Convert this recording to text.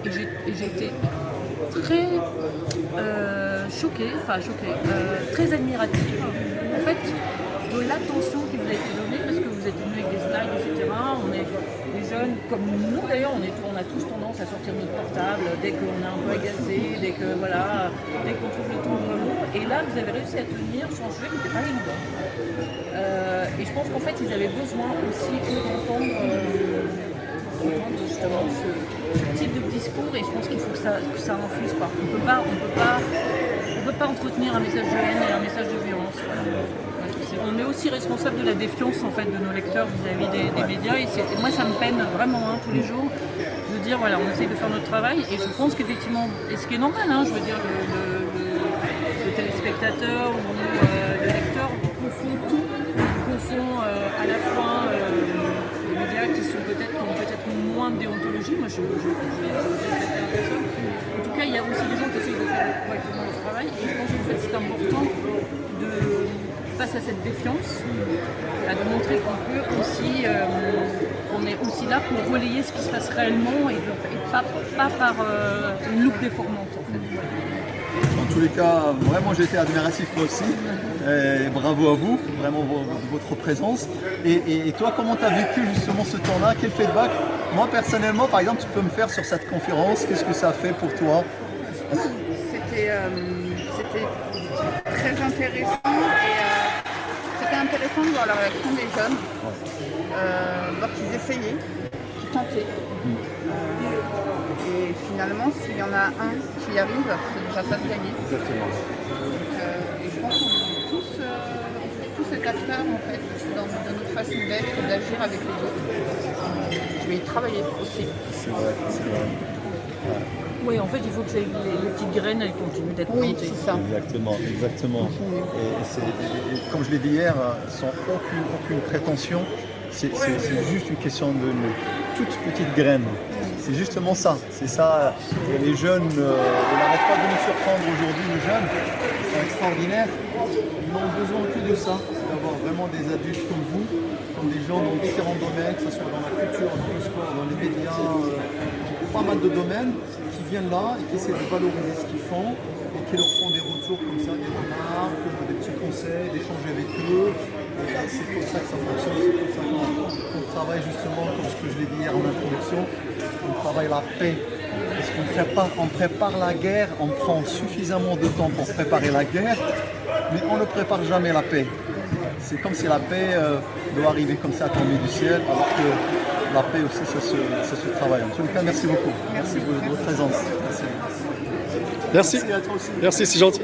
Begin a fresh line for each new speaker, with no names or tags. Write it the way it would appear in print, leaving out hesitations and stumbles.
Et j'ai été très choquée, très admirative, en fait, de l'attention qui vous a été donnée, parce que vous êtes venus avec des slides, etc. On est des jeunes, comme nous d'ailleurs, on a tous tendance à sortir notre portable dès qu'on est un peu agacé, dès qu'on trouve le ton relou. Et là, vous avez réussi à tenir sur un sujet qui n'était pas évident. Et je pense qu'en fait, ils avaient besoin aussi d'entendre justement ce type de discours, et je pense qu'il faut que ça infuse, quoi. On peut pas entretenir un message de haine et un message de violence. On est aussi responsable de la défiance, en fait, de nos lecteurs vis-à-vis des médias, et moi ça me peine vraiment, tous les jours, de dire voilà, on essaye de faire notre travail, et je pense qu'effectivement, et ce qui est normal, je veux dire, le téléspectateur ou le lecteur confond tout, à la fois les médias qui ont peut-être moins de déontologie. Moi je personne. En tout cas, il y a aussi des gens qui essayent de faire correctement leur travail, et je pense que en fait, c'est important face à cette défiance, de montrer qu'on est aussi là pour relayer ce qui se passe réellement, et pas par une loupe déformante, en fait.
Dans tous les cas, vraiment j'ai été admiratif moi aussi, et bravo à vous, vraiment votre présence. Et toi, comment tu as vécu justement ce temps-là? Quel feedback? Moi personnellement, par exemple, tu peux me faire sur cette conférence, qu'est-ce que ça a fait pour toi?
C'était très intéressant, et c'était intéressant de voir la réaction des jeunes, voir qu'ils essayaient, qu'ils tentaient. Et finalement, s'il y en a un qui y arrive, c'est déjà ça de gagner.
Exactement.
Et je pense qu'on est tous cet acteur, en fait, dans notre façon d'être et d'agir avec les autres. Je vais y travailler aussi.
C'est vrai. Ouais.
Oui, en fait, il faut que les petites graines, elles continuent d'être plantées.
C'est ça.
Exactement. Et comme je l'ai dit hier, sans aucune prétention, c'est juste une question de toute petite graine. C'est justement ça. C'est ça. Et les jeunes, on n'arrête pas de nous surprendre aujourd'hui, les jeunes. Ils sont extraordinaires. Ils n'ont besoin que de ça. C'est d'avoir vraiment des adultes comme vous, comme des gens dans différents domaines, que ce soit dans la culture, dans le sport, dans les médias, pas mal de domaines, qui viennent là et qui essaient de valoriser ce qu'ils font, et qui leur font des retours comme ça, des remarques, des petits conseils, d'échanger avec eux. Et c'est comme ça que ça fonctionne, c'est comme ça qu'on travaille justement, comme ce que je l'ai dit hier en introduction, on travaille la paix. Parce qu'on prépare la guerre, on prend suffisamment de temps pour préparer la guerre, mais on ne prépare jamais la paix. C'est comme si la paix doit arriver comme ça à tomber du ciel, alors que la paix aussi, ça se travaille. En tout cas, merci beaucoup. Merci pour votre présence.
Merci.
Merci à toi aussi.
Merci, c'est gentil.